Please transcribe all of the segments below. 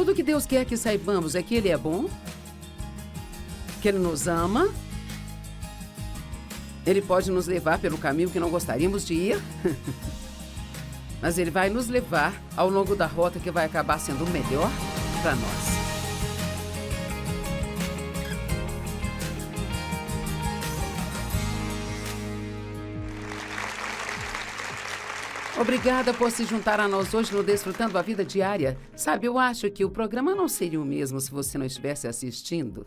Tudo que Deus quer que saibamos é que Ele é bom, que Ele nos ama. Ele pode nos levar pelo caminho que não gostaríamos de ir, mas Ele vai nos levar ao longo da rota que vai acabar sendo o melhor para nós. Obrigada por se juntar a nós hoje no Desfrutando a Vida Diária. Sabe, eu acho que o programa não seria o mesmo se você não estivesse assistindo.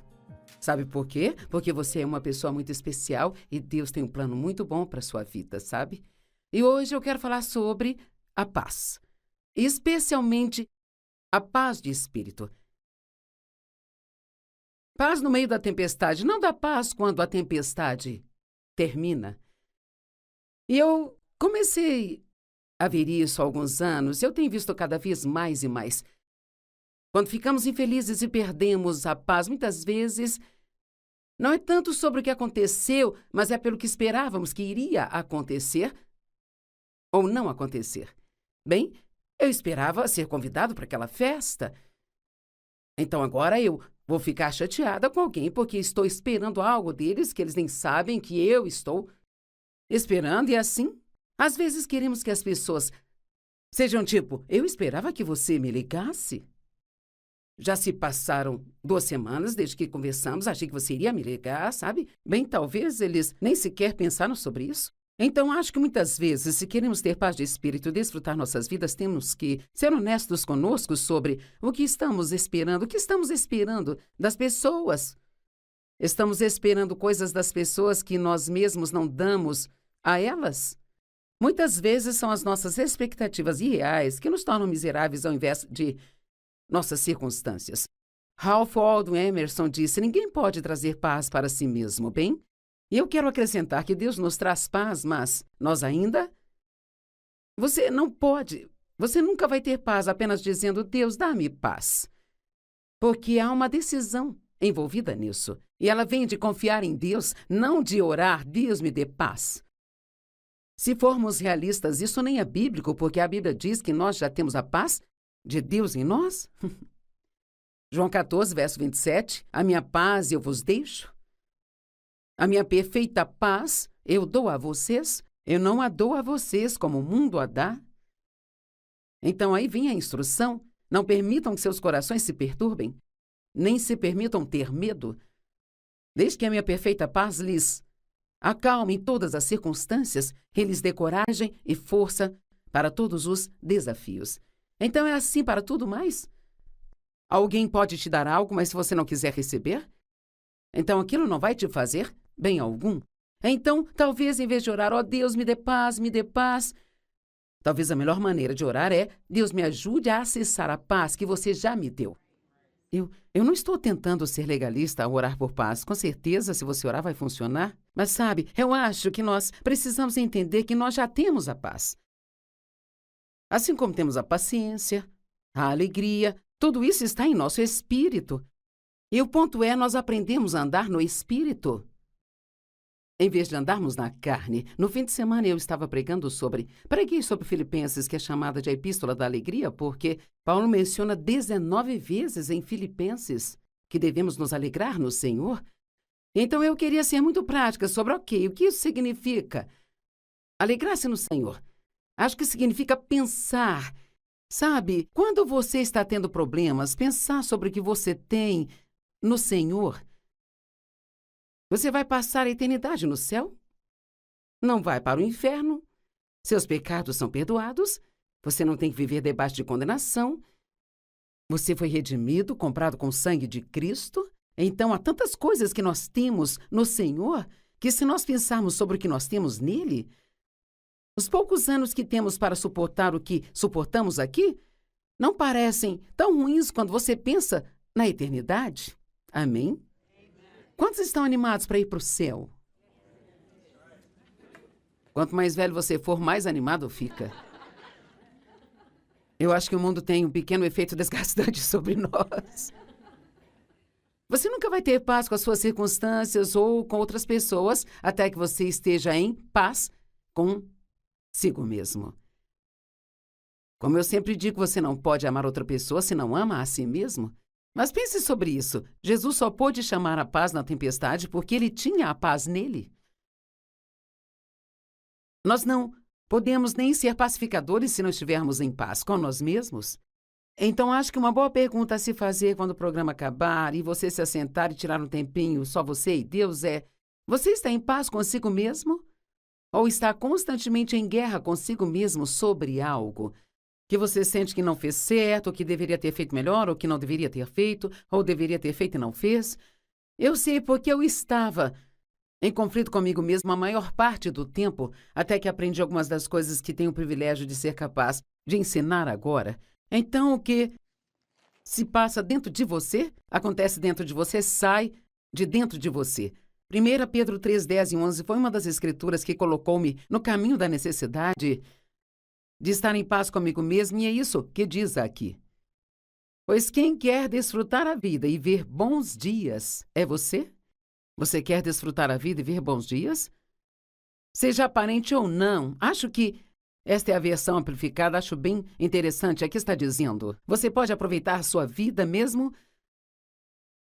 Sabe por quê? Porque você é uma pessoa muito especial e Deus tem um plano muito bom para sua vida, sabe? E hoje eu quero falar sobre a paz. Especialmente a paz de espírito. Paz no meio da tempestade, não da paz quando a tempestade termina. E eu comecei a ver isso há alguns anos, eu tenho visto cada vez mais e mais. Quando ficamos infelizes e perdemos a paz, muitas vezes, não é tanto sobre o que aconteceu, mas é pelo que esperávamos que iria acontecer ou não acontecer. Bem, eu esperava ser convidado para aquela festa. Então agora eu vou ficar chateada com alguém porque estou esperando algo deles que eles nem sabem que eu estou esperando e assim. Às vezes queremos que as pessoas sejam tipo, eu esperava que você me ligasse. Já se passaram 2 semanas desde que conversamos, achei que você iria me ligar, sabe? Bem, talvez eles nem sequer pensaram sobre isso. Então, acho que muitas vezes, se queremos ter paz de espírito e desfrutar nossas vidas, temos que ser honestos conosco sobre o que estamos esperando das pessoas. Estamos esperando coisas das pessoas que nós mesmos não damos a elas. Muitas vezes são as nossas expectativas irreais que nos tornam miseráveis ao invés de nossas circunstâncias. Ralph Waldo Emerson disse, ninguém pode trazer paz para si mesmo, bem? E eu quero acrescentar que Deus nos traz paz, mas nós ainda? Você nunca vai ter paz apenas dizendo, Deus, dá-me paz. Porque há uma decisão envolvida nisso. E ela vem de confiar em Deus, não de orar, Deus me dê paz. Se formos realistas, isso nem é bíblico, porque a Bíblia diz que nós já temos a paz de Deus em nós. João 14, verso 27, a minha paz eu vos deixo. A minha perfeita paz eu dou a vocês, eu não a dou a vocês como o mundo a dá. Então aí vem a instrução, não permitam que seus corações se perturbem, nem se permitam ter medo. Desde que a minha perfeita paz lhes acalme em todas as circunstâncias, que lhes dê coragem e força para todos os desafios. Então é assim para tudo mais? Alguém pode te dar algo, mas se você não quiser receber, então aquilo não vai te fazer bem algum. Então, talvez em vez de orar, ó Deus, me dê paz, talvez a melhor maneira de orar é, Deus me ajude a acessar a paz que você já me deu. Eu não estou tentando ser legalista ao orar por paz. Com certeza, se você orar, vai funcionar. Mas sabe, eu acho que nós precisamos entender que nós já temos a paz. Assim como temos a paciência, a alegria, tudo isso está em nosso espírito. E o ponto é, nós aprendemos a andar no espírito, em vez de andarmos na carne. No fim de semana eu estava preguei sobre Filipenses, que é chamada de a Epístola da Alegria, porque Paulo menciona 19 vezes em Filipenses que devemos nos alegrar no Senhor. Então eu queria ser muito prática sobre, o que isso significa? Alegrar-se no Senhor. Acho que significa pensar. Sabe, quando você está tendo problemas, pensar sobre o que você tem no Senhor. Você vai passar a eternidade no céu? Não vai para o inferno? Seus pecados são perdoados? Você não tem que viver debaixo de condenação? Você foi redimido, comprado com o sangue de Cristo? Então, há tantas coisas que nós temos no Senhor, que se nós pensarmos sobre o que nós temos nele, os poucos anos que temos para suportar o que suportamos aqui, não parecem tão ruins quando você pensa na eternidade. Amém? Quantos estão animados para ir para o céu? Quanto mais velho você for, mais animado fica. Eu acho que o mundo tem um pequeno efeito desgastante sobre nós. Você nunca vai ter paz com as suas circunstâncias ou com outras pessoas até que você esteja em paz consigo mesmo. Como eu sempre digo, você não pode amar outra pessoa se não ama a si mesmo. Mas pense sobre isso. Jesus só pôde chamar a paz na tempestade porque ele tinha a paz nele. Nós não podemos nem ser pacificadores se não estivermos em paz com nós mesmos. Então, acho que uma boa pergunta a se fazer quando o programa acabar e você se assentar e tirar um tempinho, só você e Deus, é: você está em paz consigo mesmo? Ou está constantemente em guerra consigo mesmo sobre algo que você sente que não fez certo, ou que deveria ter feito melhor, ou que não deveria ter feito, ou deveria ter feito e não fez? Eu sei porque eu estava em conflito comigo mesmo a maior parte do tempo, até que aprendi algumas das coisas que tenho o privilégio de ser capaz de ensinar agora. Então, o que se passa dentro de você, acontece dentro de você, sai de dentro de você. 1 Pedro 3, 10 e 11 foi uma das escrituras que colocou-me no caminho da necessidade de estar em paz comigo mesmo, e é isso que diz aqui. Pois quem quer desfrutar a vida e ver bons dias é você? Você quer desfrutar a vida e ver bons dias? Seja aparente ou não, acho que esta é a versão amplificada, acho bem interessante. Aqui está dizendo: você pode aproveitar sua vida mesmo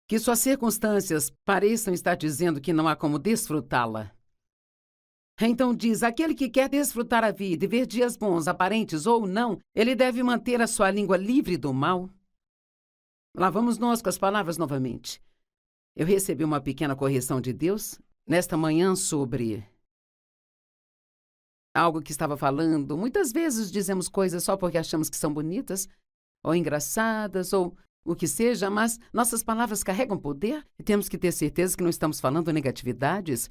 que suas circunstâncias pareçam estar dizendo que não há como desfrutá-la. Então diz: aquele que quer desfrutar a vida e ver dias bons, aparentes ou não, ele deve manter a sua língua livre do mal. Lá vamos nós com as palavras novamente. Eu recebi uma pequena correção de Deus nesta manhã sobre algo que estava falando. Muitas vezes dizemos coisas só porque achamos que são bonitas, ou engraçadas, ou o que seja, mas nossas palavras carregam poder e temos que ter certeza que não estamos falando negatividades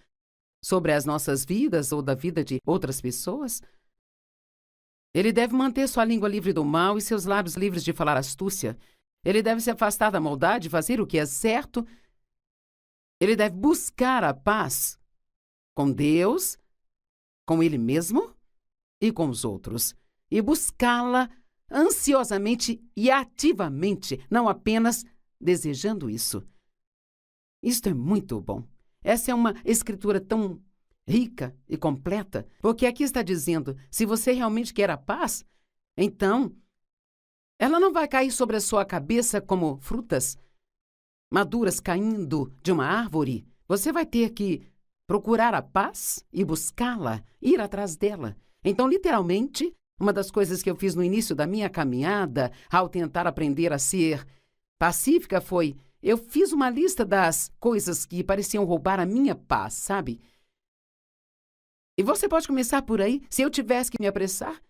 sobre as nossas vidas ou da vida de outras pessoas. Ele deve manter sua língua livre do mal e seus lábios livres de falar astúcia. Ele deve se afastar da maldade e fazer o que é certo. Ele deve buscar a paz com Deus, com ele mesmo e com os outros, e buscá-la ansiosamente e ativamente, não apenas desejando isso. Isto é muito bom. Essa é uma escritura tão rica e completa, porque aqui está dizendo: se você realmente quer a paz, então ela não vai cair sobre a sua cabeça como frutas maduras caindo de uma árvore. Você vai ter que procurar a paz e buscá-la, ir atrás dela. Então, literalmente, uma das coisas que eu fiz no início da minha caminhada, ao tentar aprender a ser pacífica, foi: eu fiz uma lista das coisas que pareciam roubar a minha paz, sabe? E você pode começar por aí. Se eu tivesse que me apressar,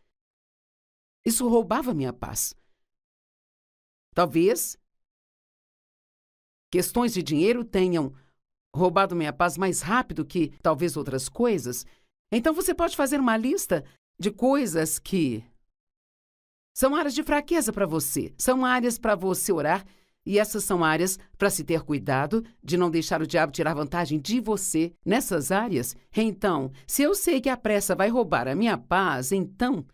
isso roubava a minha paz. Talvez questões de dinheiro tenham roubado minha paz mais rápido que talvez outras coisas. Então você pode fazer uma lista de coisas que são áreas de fraqueza para você, são áreas para você orar, e essas são áreas para se ter cuidado de não deixar o diabo tirar vantagem de você nessas áreas. Então, se eu sei que a pressa vai roubar a minha paz, então,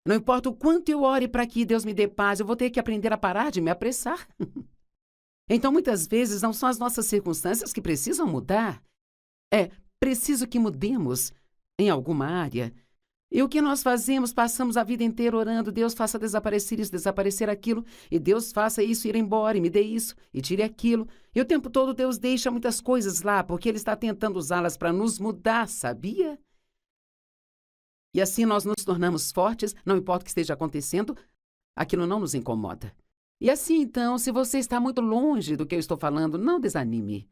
não importa o quanto eu ore para que Deus me dê paz, eu vou ter que aprender a parar de me apressar. Então, muitas vezes, não são as nossas circunstâncias que precisam mudar. É preciso que mudemos em alguma área. E o que nós fazemos? Passamos a vida inteira orando: Deus faça desaparecer isso, desaparecer aquilo, e Deus faça isso ir embora, e me dê isso, e tire aquilo. E o tempo todo Deus deixa muitas coisas lá, porque Ele está tentando usá-las para nos mudar, sabia? E assim nós nos tornamos fortes, não importa o que esteja acontecendo, aquilo não nos incomoda. E assim, então, se você está muito longe do que eu estou falando, não desanime.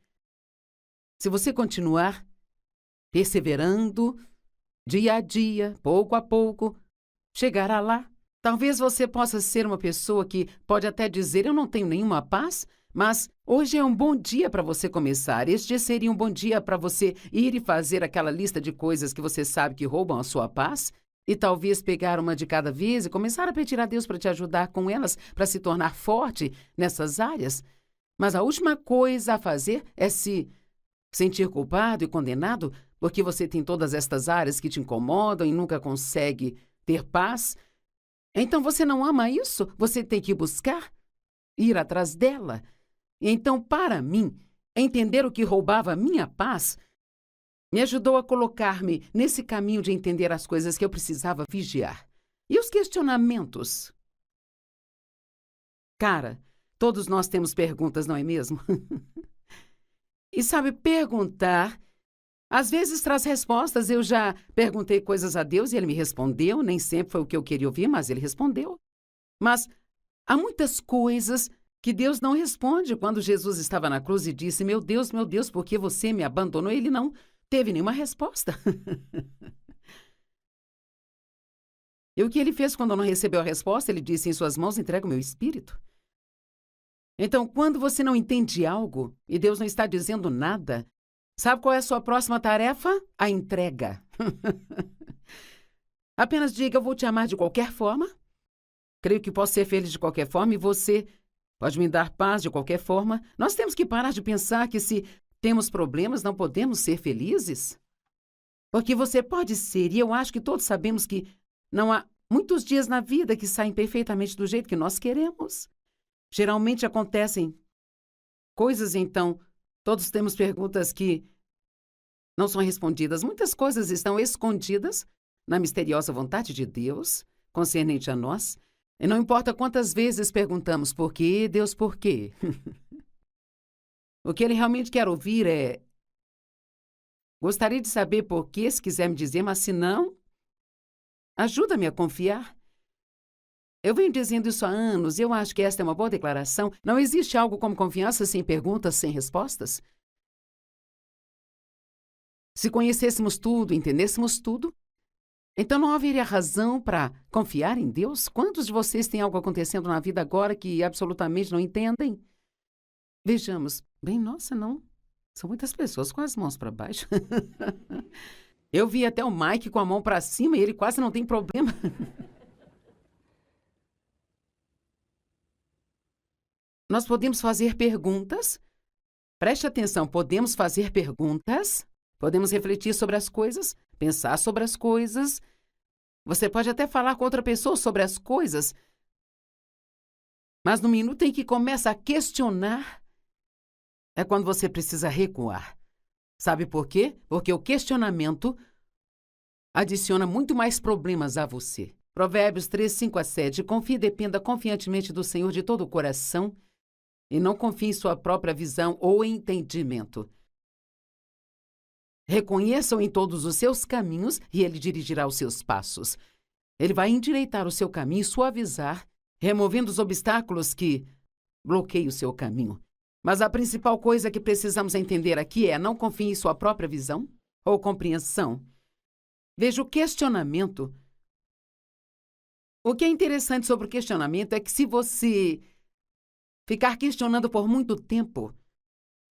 Se você continuar perseverando, dia a dia, pouco a pouco, chegará lá. Talvez você possa ser uma pessoa que pode até dizer: eu não tenho nenhuma paz, mas hoje é um bom dia para você começar. Este seria um bom dia para você ir e fazer aquela lista de coisas que você sabe que roubam a sua paz, e talvez pegar uma de cada vez e começar a pedir a Deus para te ajudar com elas, para se tornar forte nessas áreas. Mas a última coisa a fazer é se sentir culpado e condenado porque você tem todas estas áreas que te incomodam e nunca consegue ter paz. Então você não ama isso? Você tem que buscar, ir atrás dela. Então, para mim, entender o que roubava a minha paz me ajudou a colocar-me nesse caminho de entender as coisas que eu precisava vigiar. E os questionamentos? Cara, todos nós temos perguntas, não é mesmo? E sabe, perguntar, às vezes traz respostas. Eu já perguntei coisas a Deus e ele me respondeu. Nem sempre foi o que eu queria ouvir, mas ele respondeu. Mas há muitas coisas que Deus não responde. Quando Jesus estava na cruz e disse, meu Deus, por que você me abandonou? Ele não teve nenhuma resposta. E o que ele fez quando não recebeu a resposta? Ele disse, em suas mãos entrego o meu espírito. Então, quando você não entende algo e Deus não está dizendo nada, sabe qual é a sua próxima tarefa? A entrega. Apenas diga, eu vou te amar de qualquer forma. Creio que posso ser feliz de qualquer forma e você pode me dar paz de qualquer forma. Nós temos que parar de pensar que se temos problemas não podemos ser felizes. Porque você pode ser, e eu acho que todos sabemos que não há muitos dias na vida que saem perfeitamente do jeito que nós queremos. Geralmente acontecem coisas, então, todos temos perguntas que não são respondidas. Muitas coisas estão escondidas na misteriosa vontade de Deus, concernente a nós. E não importa quantas vezes perguntamos por quê, Deus, por quê? O que ele realmente quer ouvir é: gostaria de saber por quê, se quiser me dizer, mas se não, ajuda-me a confiar. Eu venho dizendo isso há anos e eu acho que esta é uma boa declaração. Não existe algo como confiança sem perguntas, sem respostas. Se conhecêssemos tudo, entendêssemos tudo, então não haveria razão para confiar em Deus? Quantos de vocês têm algo acontecendo na vida agora que absolutamente não entendem? Vejamos. Bem, nossa, não. São muitas pessoas com as mãos para baixo. Eu vi até o Mike com a mão para cima e ele quase não tem problema. Nós podemos fazer perguntas. Preste atenção, podemos fazer perguntas. Podemos refletir sobre as coisas, pensar sobre as coisas. Você pode até falar com outra pessoa sobre as coisas. Mas no minuto em que começa a questionar, é quando você precisa recuar. Sabe por quê? Porque o questionamento adiciona muito mais problemas a você. Provérbios 3, 5-7. Confie e dependa confiantemente do Senhor de todo o coração e não confie em sua própria visão ou entendimento. Reconheça-o em todos os seus caminhos e ele dirigirá os seus passos. Ele vai endireitar o seu caminho e suavizar, removendo os obstáculos que bloqueiam o seu caminho. Mas a principal coisa que precisamos entender aqui é: não confie em sua própria visão ou compreensão. Veja, o questionamento. O que é interessante sobre o questionamento é que se você ficar questionando por muito tempo,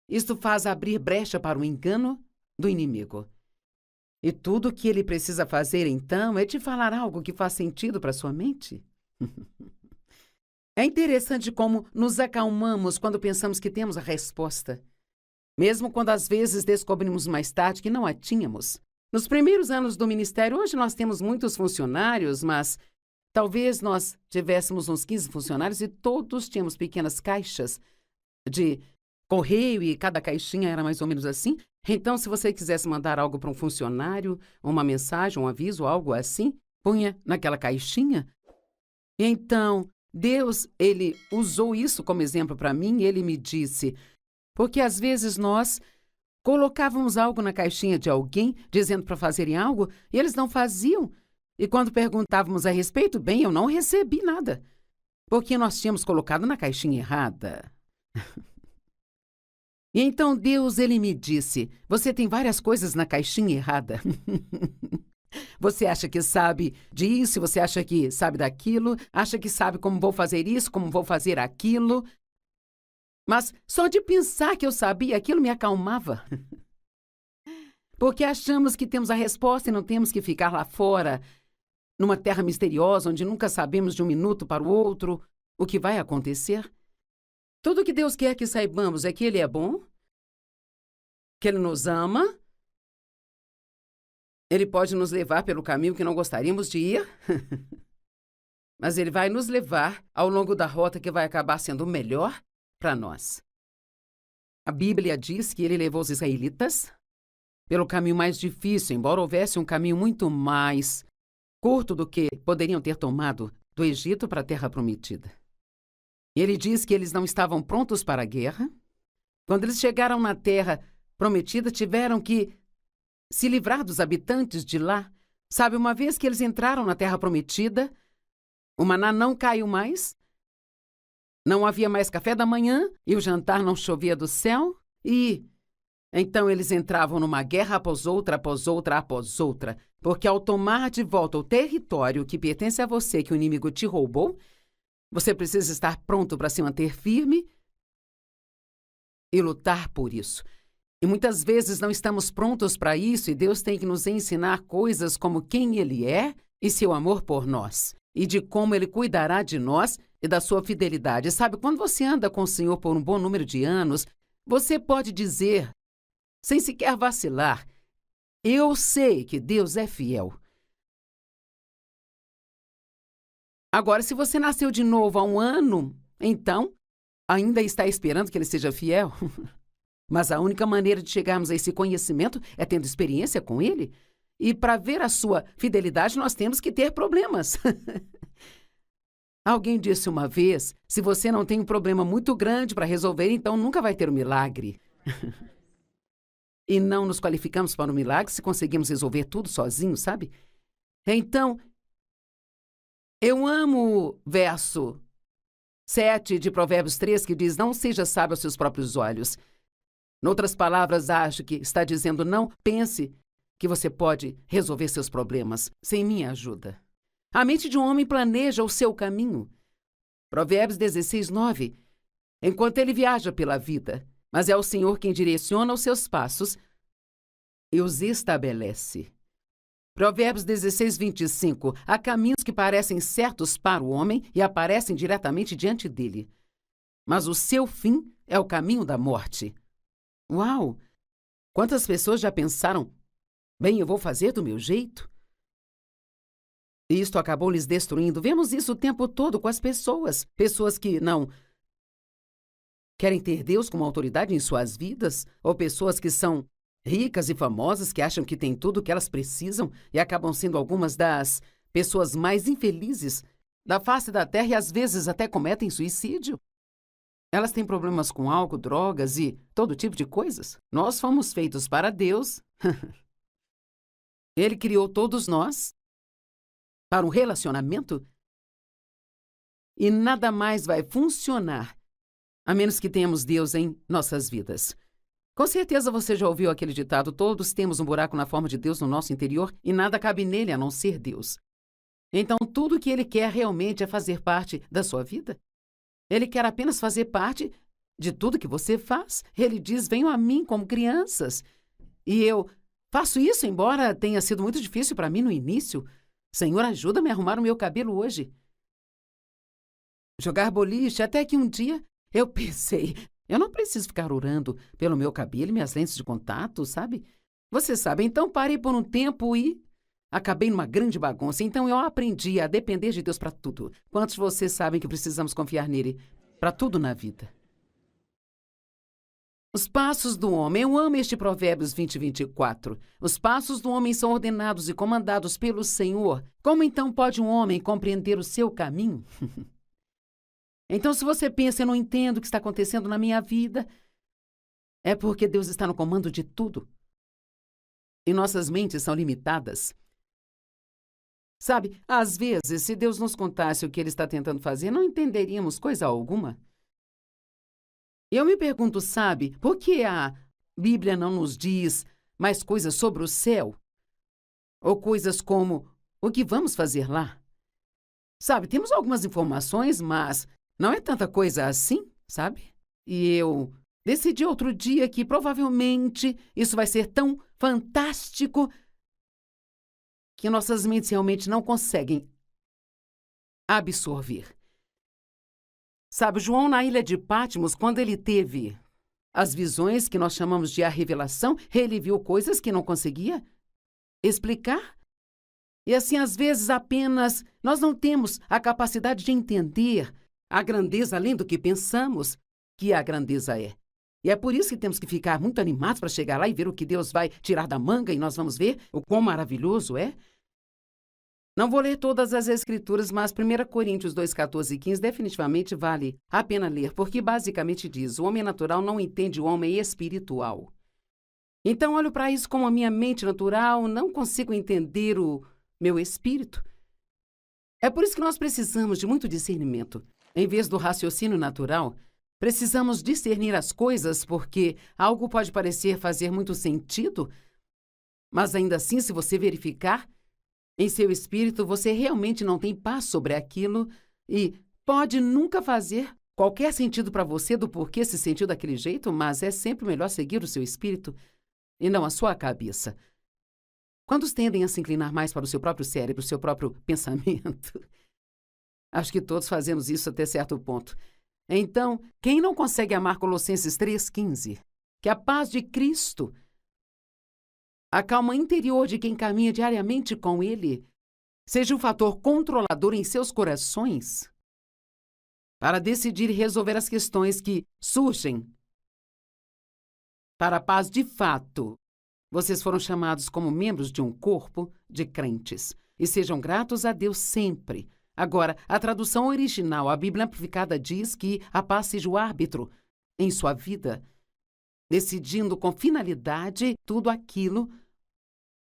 isso faz abrir brecha para o engano do inimigo. E tudo o que ele precisa fazer, então, é te falar algo que faz sentido para sua mente. É interessante como nos acalmamos quando pensamos que temos a resposta, mesmo quando às vezes descobrimos mais tarde que não a tínhamos. Nos primeiros anos do ministério, hoje nós temos muitos funcionários, mas talvez nós tivéssemos uns 15 funcionários e todos tínhamos pequenas caixas de correio e cada caixinha era mais ou menos assim. Então, se você quisesse mandar algo para um funcionário, uma mensagem, um aviso, algo assim, punha naquela caixinha. Então, Deus, ele usou isso como exemplo para mim e ele me disse, porque às vezes nós colocávamos algo na caixinha de alguém, dizendo para fazerem algo, e eles não faziam. E quando perguntávamos a respeito, bem, eu não recebi nada, porque nós tínhamos colocado na caixinha errada. E então Deus, ele me disse, você tem várias coisas na caixinha errada. Você acha que sabe disso, você acha que sabe daquilo, acha que sabe como vou fazer isso, como vou fazer aquilo. Mas só de pensar que eu sabia aquilo me acalmava. Porque achamos que temos a resposta e não temos que ficar lá fora, numa terra misteriosa, onde nunca sabemos de um minuto para o outro o que vai acontecer. Tudo o que Deus quer que saibamos é que Ele é bom, que Ele nos ama. Ele pode nos levar pelo caminho que não gostaríamos de ir, mas Ele vai nos levar ao longo da rota que vai acabar sendo melhor para nós. A Bíblia diz que Ele levou os israelitas pelo caminho mais difícil, embora houvesse um caminho muito mais curto do que poderiam ter tomado do Egito para a Terra Prometida. E ele diz que eles não estavam prontos para a guerra. Quando eles chegaram na Terra Prometida, tiveram que se livrar dos habitantes de lá. Sabe, uma vez que eles entraram na Terra Prometida, o maná não caiu mais, não havia mais café da manhã e o jantar não chovia do céu. E então eles entravam numa guerra após outra, após outra, após outra, porque ao tomar de volta o território que pertence a você, que o inimigo te roubou, você precisa estar pronto para se manter firme e lutar por isso. E muitas vezes não estamos prontos para isso e Deus tem que nos ensinar coisas como quem Ele é e seu amor por nós, e de como Ele cuidará de nós e da sua fidelidade. Sabe, quando você anda com o Senhor por um bom número de anos, você pode dizer, sem sequer vacilar, eu sei que Deus é fiel. Agora, se você nasceu de novo há um ano, então ainda está esperando que Ele seja fiel? Mas a única maneira de chegarmos a esse conhecimento é tendo experiência com Ele. E para ver a sua fidelidade, nós temos que ter problemas. Alguém disse uma vez, se você não tem um problema muito grande para resolver, então nunca vai ter um milagre. E não nos qualificamos para um milagre se conseguimos resolver tudo sozinhos, sabe? Então, eu amo o verso 7 de Provérbios 3, que diz, não seja sábio aos seus próprios olhos. Noutras palavras, acho que está dizendo, não pense que você pode resolver seus problemas sem minha ajuda. A mente de um homem planeja o seu caminho. Provérbios 16, 9. Enquanto ele viaja pela vida, mas é o Senhor quem direciona os seus passos e os estabelece. Provérbios 16, 25. Há caminhos que parecem certos para o homem e aparecem diretamente diante dele. Mas o seu fim é o caminho da morte. Uau! Quantas pessoas já pensaram, bem, eu vou fazer do meu jeito? E isto acabou lhes destruindo. Vemos isso o tempo todo com as pessoas. Pessoas que não querem ter Deus como autoridade em suas vidas, ou pessoas que são ricas e famosas, que acham que têm tudo o que elas precisam e acabam sendo algumas das pessoas mais infelizes da face da Terra e às vezes até cometem suicídio. Elas têm problemas com álcool, drogas e todo tipo de coisas. Nós fomos feitos para Deus. Ele criou todos nós para um relacionamento e nada mais vai funcionar a menos que tenhamos Deus em nossas vidas. Com certeza você já ouviu aquele ditado, todos temos um buraco na forma de Deus no nosso interior e nada cabe nele a não ser Deus. Então, tudo o que Ele quer realmente é fazer parte da sua vida. Ele quer apenas fazer parte de tudo que você faz. Ele diz, venham a mim como crianças. E eu faço isso, embora tenha sido muito difícil para mim no início. Senhor, ajuda-me a arrumar o meu cabelo hoje. Jogar boliche, até que um dia eu pensei, eu não preciso ficar orando pelo meu cabelo e minhas lentes de contato, sabe? Você sabe, então parei por um tempo e acabei numa grande bagunça. Então eu aprendi a depender de Deus para tudo. Quantos de vocês sabem que precisamos confiar nele para tudo na vida? Os passos do homem. Eu amo este Provérbios 20, 24. Os passos do homem são ordenados e comandados pelo Senhor. Como então pode um homem compreender o seu caminho? Então, se você pensa, eu não entendo o que está acontecendo na minha vida, é porque Deus está no comando de tudo. E nossas mentes são limitadas. Sabe, às vezes, se Deus nos contasse o que Ele está tentando fazer, não entenderíamos coisa alguma. Eu me pergunto, sabe, por que a Bíblia não nos diz mais coisas sobre o céu? Ou coisas como, o que vamos fazer lá? Sabe, temos algumas informações, mas não é tanta coisa assim, sabe? E eu decidi outro dia que provavelmente isso vai ser tão fantástico que nossas mentes realmente não conseguem absorver. Sabe, João, na ilha de Patmos, quando ele teve as visões que nós chamamos de a revelação, ele viu coisas que não conseguia explicar. E assim, às vezes, apenas nós não temos a capacidade de entender a grandeza além do que pensamos que a grandeza é. E é por isso que temos que ficar muito animados para chegar lá e ver o que Deus vai tirar da manga e nós vamos ver o quão maravilhoso é. Não vou ler todas as escrituras, mas 1 Coríntios 2, 14 e 15 definitivamente vale a pena ler, porque basicamente diz: o homem natural não entende o homem espiritual. Então olho para isso com a minha mente natural, não consigo entender o meu espírito. É por isso que nós precisamos de muito discernimento. Em vez do raciocínio natural, precisamos discernir as coisas, porque algo pode parecer fazer muito sentido, mas ainda assim, se você verificar, em seu espírito você realmente não tem paz sobre aquilo e pode nunca fazer qualquer sentido para você do porquê se sentiu daquele jeito, mas é sempre melhor seguir o seu espírito e não a sua cabeça. Quantos tendem a se inclinar mais para o seu próprio cérebro, o seu próprio pensamento? Acho que todos fazemos isso até certo ponto. Então, quem não consegue amar Colossenses 3,15? Que a paz de Cristo, a calma interior de quem caminha diariamente com Ele, seja um fator controlador em seus corações para decidir e resolver as questões que surgem. Para a paz de fato, vocês foram chamados como membros de um corpo de crentes e sejam gratos a Deus sempre. Agora, a tradução original, a Bíblia Amplificada, diz que a paz seja o árbitro em sua vida, decidindo com finalidade tudo aquilo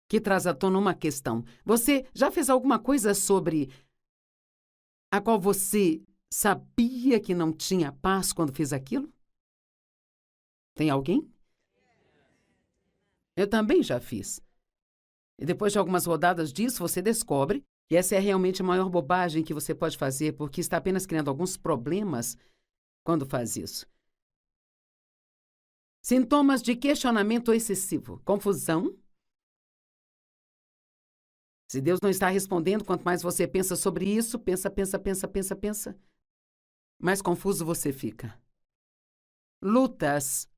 que traz à tona uma questão. Você já fez alguma coisa sobre a qual você sabia que não tinha paz quando fez aquilo? Tem alguém? Eu também já fiz. E depois de algumas rodadas disso, você descobre que essa é realmente a maior bobagem que você pode fazer, porque está apenas criando alguns problemas quando faz isso. Sintomas de questionamento excessivo: confusão. Se Deus não está respondendo, quanto mais você pensa sobre isso, pensa, mais confuso você fica. Lutas.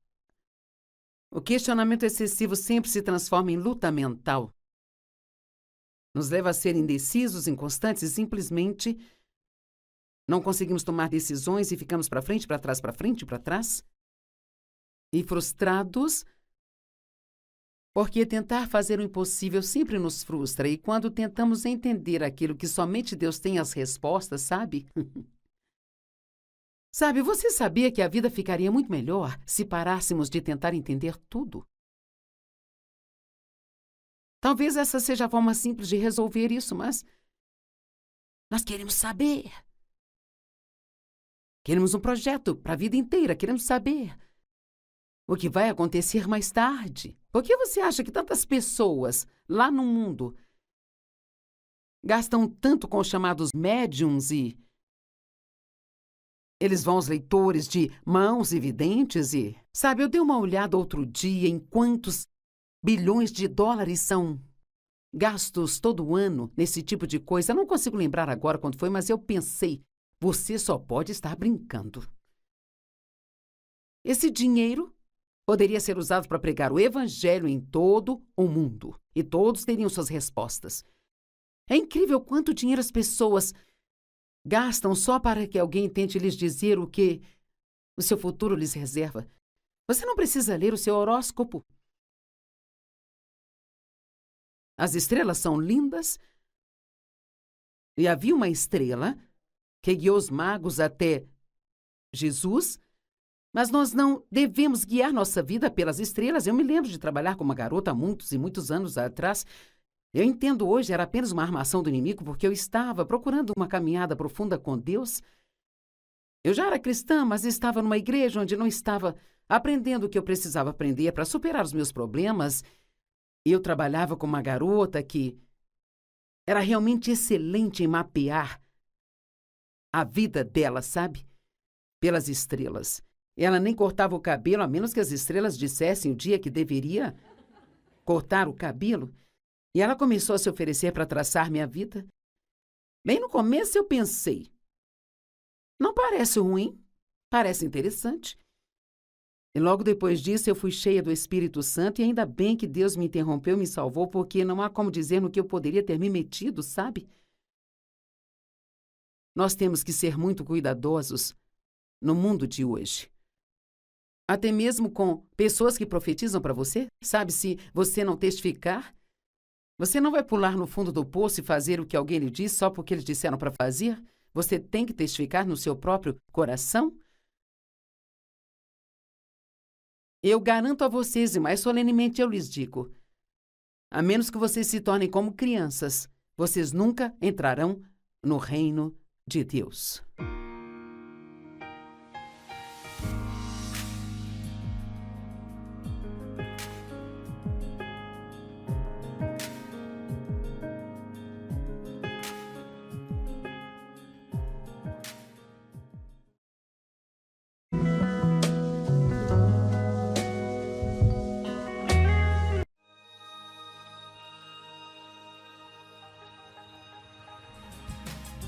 O questionamento excessivo sempre se transforma em luta mental. Nos leva a ser indecisos, inconstantes e simplesmente não conseguimos tomar decisões e ficamos para frente, para trás, para frente, para trás. E frustrados, porque tentar fazer o impossível sempre nos frustra. E quando tentamos entender aquilo que somente Deus tem as respostas, sabe? Sabe, você sabia que a vida ficaria muito melhor se parássemos de tentar entender tudo? Talvez essa seja a forma simples de resolver isso, mas nós queremos saber. Queremos um projeto para a vida inteira, queremos saber o que vai acontecer mais tarde. Por que você acha que tantas pessoas lá no mundo gastam tanto com os chamados médiums e eles vão aos leitores de mãos e videntes e... Sabe, eu dei uma olhada outro dia em quantos bilhões de dólares são gastos todo ano nesse tipo de coisa. Eu não consigo lembrar agora quando foi, mas eu pensei, você só pode estar brincando. Esse dinheiro poderia ser usado para pregar o evangelho em todo o mundo e todos teriam suas respostas. É incrível quanto dinheiro as pessoas gastam só para que alguém tente lhes dizer o que o seu futuro lhes reserva. Você não precisa ler o seu horóscopo. As estrelas são lindas e havia uma estrela que guiou os magos até Jesus, mas nós não devemos guiar nossa vida pelas estrelas. Eu me lembro de trabalhar com uma garota há muitos e muitos anos atrás. Eu entendo hoje, era apenas uma armação do inimigo, porque eu estava procurando uma caminhada profunda com Deus. Eu já era cristã, mas estava numa igreja onde não estava aprendendo o que eu precisava aprender para superar os meus problemas. E eu trabalhava com uma garota que era realmente excelente em mapear a vida dela, sabe? Pelas estrelas. Ela nem cortava o cabelo, a menos que as estrelas dissessem o dia que deveria cortar o cabelo. E ela começou a se oferecer para traçar minha vida. Bem no começo eu pensei, não parece ruim, parece interessante. E logo depois disso eu fui cheia do Espírito Santo e ainda bem que Deus me interrompeu e me salvou, porque não há como dizer no que eu poderia ter me metido, sabe? Nós temos que ser muito cuidadosos no mundo de hoje. Até mesmo com pessoas que profetizam para você, sabe, se você não testificar, Você não vai pular no fundo do poço e fazer o que alguém lhe diz só porque eles disseram para fazer? Você tem que testificar no seu próprio coração? Eu garanto a vocês, e mais solenemente eu lhes digo, a menos que vocês se tornem como crianças, vocês nunca entrarão no reino de Deus.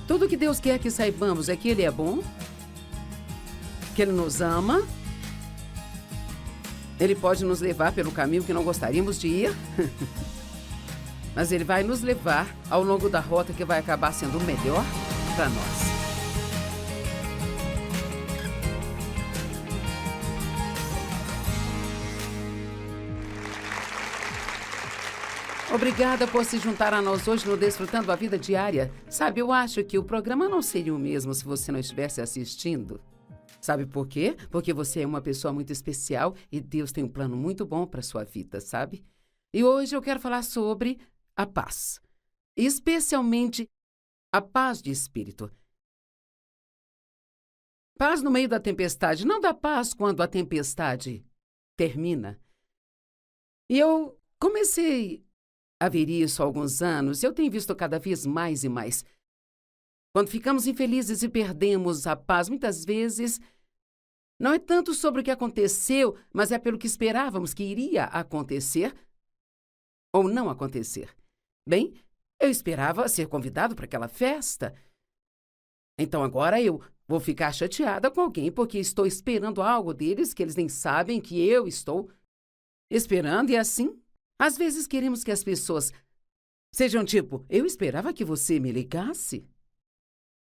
Tudo que Deus quer que saibamos é que Ele é bom, que Ele nos ama, Ele pode nos levar pelo caminho que não gostaríamos de ir, mas Ele vai nos levar ao longo da rota que vai acabar sendo o melhor para nós. Obrigada por se juntar a nós hoje no Desfrutando a Vida Diária. Sabe, eu acho que o programa não seria o mesmo se você não estivesse assistindo. Sabe por quê? Porque você é uma pessoa muito especial e Deus tem um plano muito bom para sua vida, sabe? E hoje eu quero falar sobre a paz, especialmente a paz de espírito. Paz no meio da tempestade, não dá paz quando a tempestade termina. E eu comecei a ver isso há alguns anos, eu tenho visto cada vez mais e mais. Quando ficamos infelizes e perdemos a paz, muitas vezes, não é tanto sobre o que aconteceu, mas é pelo que esperávamos que iria acontecer ou não acontecer. Bem, eu esperava ser convidado para aquela festa. Então agora eu vou ficar chateada com alguém porque estou esperando algo deles que eles nem sabem que eu estou esperando e assim. Às vezes queremos que as pessoas sejam tipo, eu esperava que você me ligasse.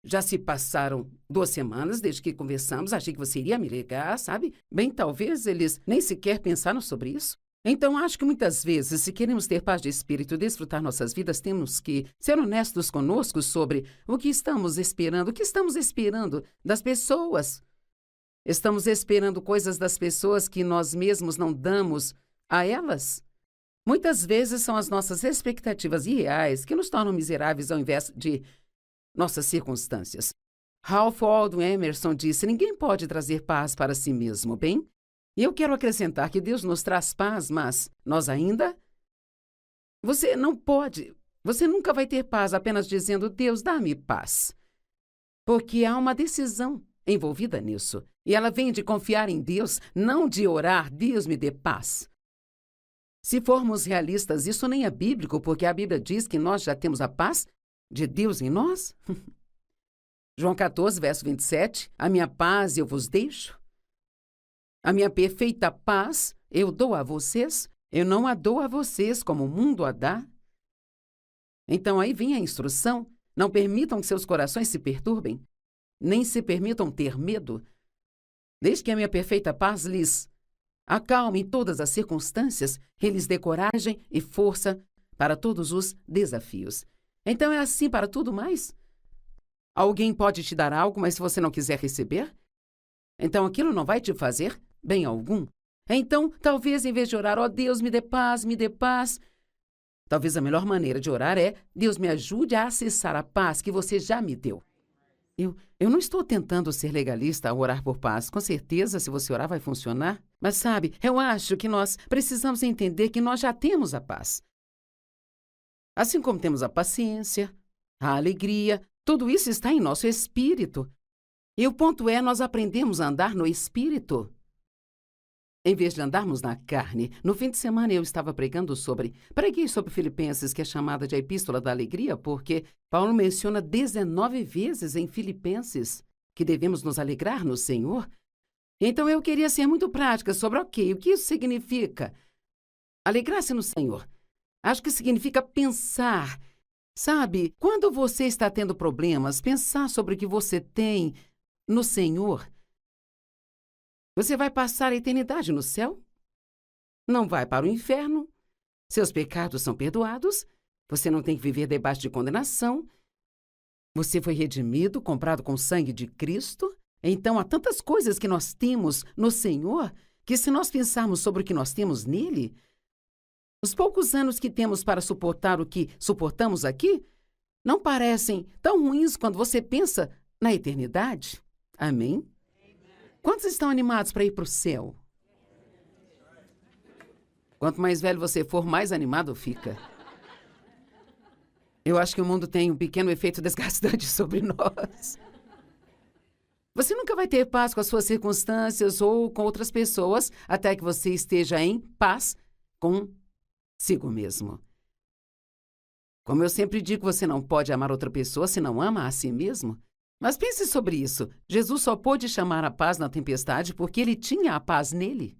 Já se passaram 2 semanas desde que conversamos, achei que você iria me ligar, sabe? Bem, talvez eles nem sequer pensaram sobre isso. Então, acho que muitas vezes, se queremos ter paz de espírito e desfrutar nossas vidas, temos que ser honestos conosco sobre o que estamos esperando das pessoas. Estamos esperando coisas das pessoas que nós mesmos não damos a elas. Muitas vezes são as nossas expectativas irreais que nos tornam miseráveis ao invés de nossas circunstâncias. Ralph Waldo Emerson disse, ninguém pode trazer paz para si mesmo, bem? E eu quero acrescentar que Deus nos traz paz, mas nós ainda? Você nunca vai ter paz apenas dizendo, Deus, dá-me paz. Porque há uma decisão envolvida nisso. E ela vem de confiar em Deus, não de orar, Deus me dê paz. Se formos realistas, isso nem é bíblico, porque a Bíblia diz que nós já temos a paz de Deus em nós. João 14, verso 27, a minha paz eu vos deixo. A minha perfeita paz eu dou a vocês. Eu não a dou a vocês como o mundo a dá. Então aí vem a instrução. Não permitam que seus corações se perturbem, nem se permitam ter medo. Desde que a minha perfeita paz lhes acalme em todas as circunstâncias, que lhes dê coragem e força para todos os desafios. Então é assim para tudo mais? Alguém pode te dar algo, mas se você não quiser receber, então aquilo não vai te fazer bem algum. Então, talvez em vez de orar, ó Deus, me dê paz, talvez a melhor maneira de orar é, Deus me ajude a acessar a paz que você já me deu. Eu não estou tentando ser legalista ao orar por paz. Com certeza, se você orar, vai funcionar. Mas sabe, eu acho que nós precisamos entender que nós já temos a paz. Assim como temos a paciência, a alegria, tudo isso está em nosso espírito. E o ponto é, nós aprendemos a andar no espírito, em vez de andarmos na carne. No fim de semana eu estava preguei sobre Filipenses, que é chamada de a Epístola da Alegria, porque Paulo menciona 19 vezes em Filipenses que devemos nos alegrar no Senhor. Então eu queria ser muito prática sobre, o que isso significa? Alegrar-se no Senhor. Acho que significa pensar. Sabe, quando você está tendo problemas, pensar sobre o que você tem no Senhor. Você vai passar a eternidade no céu? Não vai para o inferno? Seus pecados são perdoados? Você não tem que viver debaixo de condenação. Você foi redimido, comprado com o sangue de Cristo. Então, há tantas coisas que nós temos no Senhor que, se nós pensarmos sobre o que nós temos nele, os poucos anos que temos para suportar o que suportamos aqui não parecem tão ruins quando você pensa na eternidade. Amém? Quantos estão animados para ir para o céu? Quanto mais velho você for, mais animado fica. Eu acho que o mundo tem um pequeno efeito desgastante sobre nós. Você nunca vai ter paz com as suas circunstâncias ou com outras pessoas até que você esteja em paz consigo mesmo. Como eu sempre digo, você não pode amar outra pessoa se não ama a si mesmo. Mas pense sobre isso. Jesus só pôde chamar a paz na tempestade porque ele tinha a paz nele.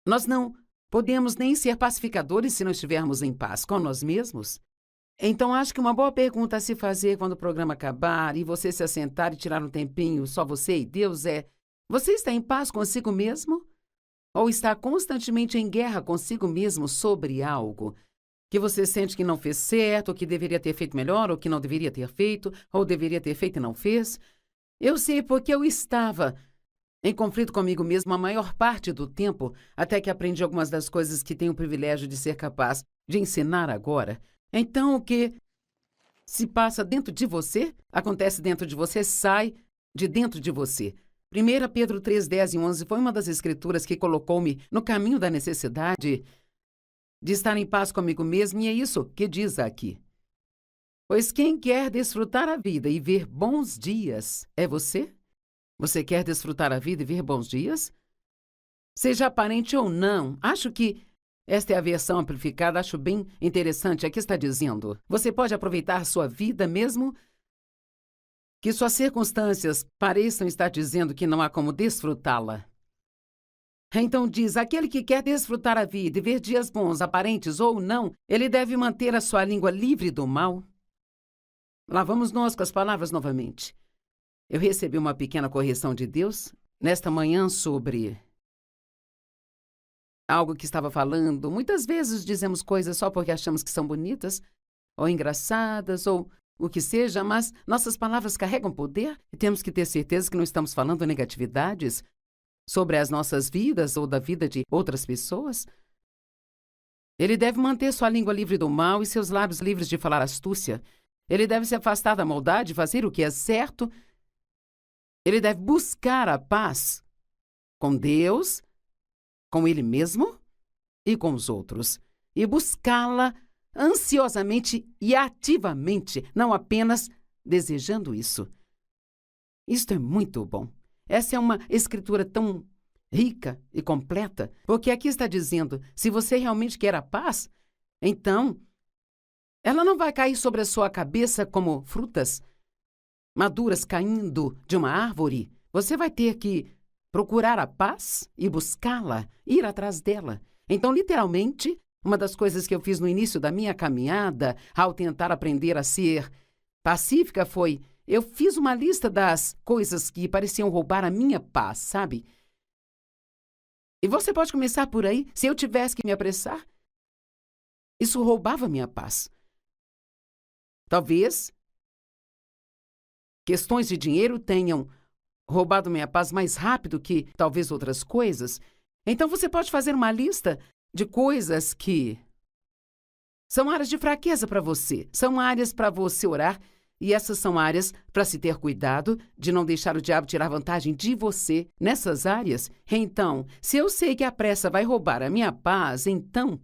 Nós não podemos nem ser pacificadores se não estivermos em paz com nós mesmos. Então, acho que uma boa pergunta a se fazer quando o programa acabar e você se assentar e tirar um tempinho, só você e Deus, é: você está em paz consigo mesmo? Ou está constantemente em guerra consigo mesmo sobre algo que você sente que não fez certo, ou que deveria ter feito melhor, ou que não deveria ter feito, ou deveria ter feito e não fez? Eu sei porque eu estava em conflito comigo mesmo a maior parte do tempo, até que aprendi algumas das coisas que tenho o privilégio de ser capaz de ensinar agora. Então, o que se passa dentro de você, acontece dentro de você, sai de dentro de você. 1 Pedro 3, 10 e 11 foi uma das escrituras que colocou-me no caminho da necessidade de estar em paz comigo mesmo, e é isso que diz aqui. Pois quem quer desfrutar a vida e ver bons dias é você? Você quer desfrutar a vida e ver bons dias? Seja aparente ou não, acho que esta é a versão amplificada, acho bem interessante. Aqui está dizendo: você pode aproveitar sua vida mesmo que suas circunstâncias pareçam estar dizendo que não há como desfrutá-la. Então diz: aquele que quer desfrutar a vida e ver dias bons, aparentes ou não, ele deve manter a sua língua livre do mal. Lá vamos nós com as palavras novamente. Eu recebi uma pequena correção de Deus nesta manhã sobre algo que estava falando. Muitas vezes dizemos coisas só porque achamos que são bonitas, ou engraçadas, ou o que seja, mas nossas palavras carregam poder e temos que ter certeza que não estamos falando negatividades sobre as nossas vidas ou da vida de outras pessoas. Ele deve manter sua língua livre do mal e seus lábios livres de falar astúcia. Ele deve se afastar da maldade, fazer o que é certo. Ele deve buscar a paz com Deus, com ele mesmo e com os outros, e buscá-la ansiosamente e ativamente, não apenas desejando isso. Isto é muito bom. Essa é uma escritura tão rica e completa, porque aqui está dizendo: se você realmente quer a paz, então ela não vai cair sobre a sua cabeça como frutas maduras caindo de uma árvore. Você vai ter que procurar a paz e buscá-la, ir atrás dela. Então, literalmente, uma das coisas que eu fiz no início da minha caminhada, ao tentar aprender a ser pacífica, foi: eu fiz uma lista das coisas que pareciam roubar a minha paz, sabe? E você pode começar por aí. Se eu tivesse que me apressar, isso roubava a minha paz. Talvez questões de dinheiro tenham roubado minha paz mais rápido que talvez outras coisas. Então você pode fazer uma lista de coisas que são áreas de fraqueza para você, são áreas para você orar, e essas são áreas para se ter cuidado de não deixar o diabo tirar vantagem de você nessas áreas. Então, se eu sei que a pressa vai roubar a minha paz, então,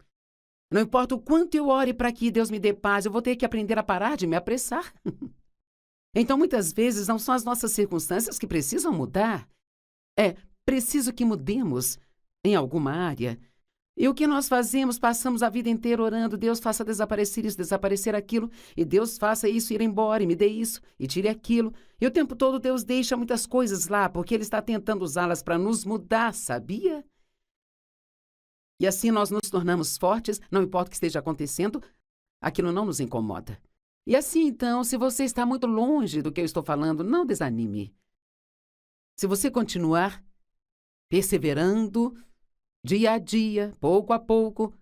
não importa o quanto eu ore para que Deus me dê paz, eu vou ter que aprender a parar de me apressar. Então, muitas vezes, não são as nossas circunstâncias que precisam mudar. É preciso que mudemos em alguma área. E o que nós fazemos? Passamos a vida inteira orando: Deus faça desaparecer isso, desaparecer aquilo, e Deus faça isso ir embora, e me dê isso, e tire aquilo. E o tempo todo Deus deixa muitas coisas lá, porque Ele está tentando usá-las para nos mudar, sabia? E assim nós nos tornamos fortes, não importa o que esteja acontecendo, aquilo não nos incomoda. E assim, então, se você está muito longe do que eu estou falando, não desanime. Se você continuar perseverando, dia a dia, pouco a pouco,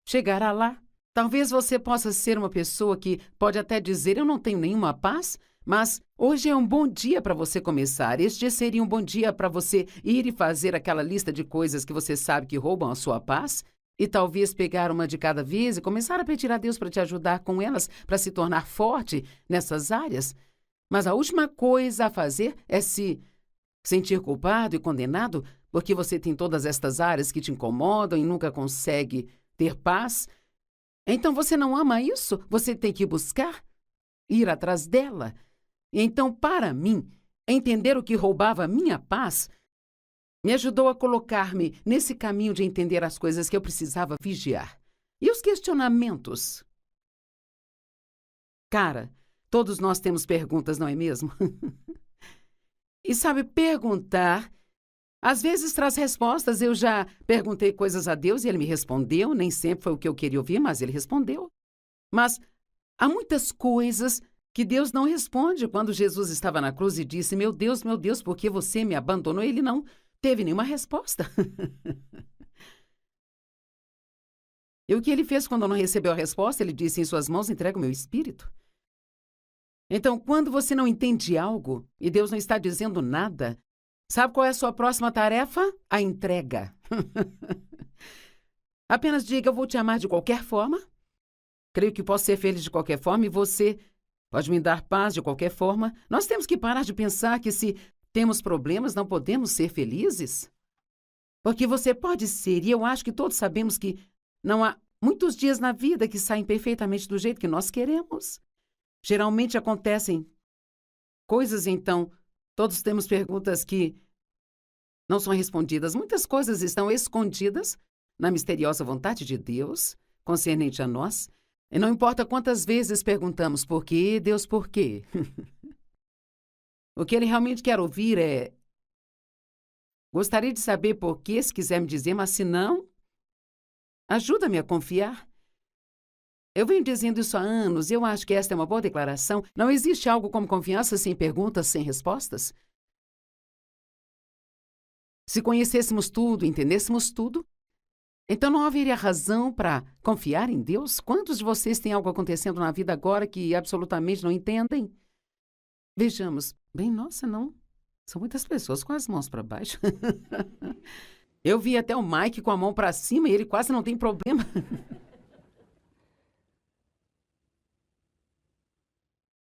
chegará lá. Talvez você possa ser uma pessoa que pode até dizer: eu não tenho nenhuma paz, mas hoje é um bom dia para você começar. Este seria um bom dia para você ir e fazer aquela lista de coisas que você sabe que roubam a sua paz e talvez pegar uma de cada vez e começar a pedir a Deus para te ajudar com elas, para se tornar forte nessas áreas. Mas a última coisa a fazer é se sentir culpado e condenado porque você tem todas estas áreas que te incomodam e nunca consegue ter paz. Então você não ama isso? Você tem que buscar, ir atrás dela. E então, para mim, entender o que roubava a minha paz me ajudou a colocar-me nesse caminho de entender as coisas que eu precisava vigiar. E os questionamentos? Cara, todos nós temos perguntas, não é mesmo? E sabe, perguntar, às vezes traz respostas. Eu já perguntei coisas a Deus e Ele me respondeu. Nem sempre foi o que eu queria ouvir, mas Ele respondeu. Mas há muitas coisas que Deus não responde. Quando Jesus estava na cruz e disse: meu Deus, por que você me abandonou? Ele não teve nenhuma resposta. E o que Ele fez quando não recebeu a resposta? Ele disse: em suas mãos entrego o meu espírito. Então, quando você não entende algo e Deus não está dizendo nada, sabe qual é a sua próxima tarefa? A entrega. Apenas diga: eu vou te amar de qualquer forma. Creio que posso ser feliz de qualquer forma e você pode me dar paz de qualquer forma. Nós temos que parar de pensar que se temos problemas não podemos ser felizes. Porque você pode ser, e eu acho que todos sabemos que não há muitos dias na vida que saem perfeitamente do jeito que nós queremos. Geralmente acontecem coisas, então todos temos perguntas que não são respondidas. Muitas coisas estão escondidas na misteriosa vontade de Deus, concernente a nós. E não importa quantas vezes perguntamos: por quê, Deus, por quê? O que Ele realmente quer ouvir é: gostaria de saber por quê, se quiser me dizer, mas se não, ajuda-me a confiar. Eu venho dizendo isso há anos e eu acho que esta é uma boa declaração. Não existe algo como confiança sem perguntas, sem respostas. Se conhecêssemos tudo, entendêssemos tudo, então não haveria razão para confiar em Deus? Quantos de vocês têm algo acontecendo na vida agora que absolutamente não entendem? Vejamos. Bem, nossa, não. São muitas pessoas com as mãos para baixo. Eu vi até o Mike com a mão para cima e ele quase não tem problema.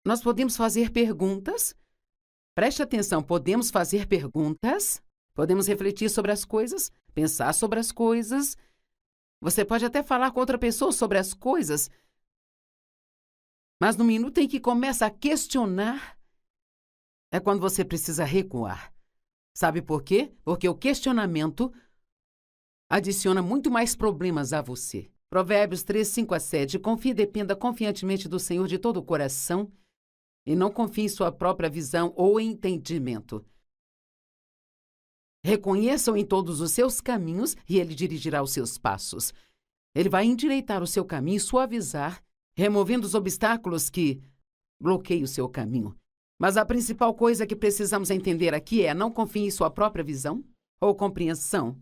Nós podemos fazer perguntas. Preste atenção, podemos fazer perguntas. Podemos refletir sobre as coisas, pensar sobre as coisas. Você pode até falar com outra pessoa sobre as coisas. Mas no minuto em que começa a questionar, é quando você precisa recuar. Sabe por quê? Porque o questionamento adiciona muito mais problemas a você. Provérbios 3, 5-7. Confie e dependa confiantemente do Senhor de todo o coração e não confie em sua própria visão ou entendimento. Reconheça-o em todos os seus caminhos e Ele dirigirá os seus passos. Ele vai endireitar o seu caminho e suavizar, removendo os obstáculos que bloqueiam o seu caminho. Mas a principal coisa que precisamos entender aqui é: não confie em sua própria visão ou compreensão.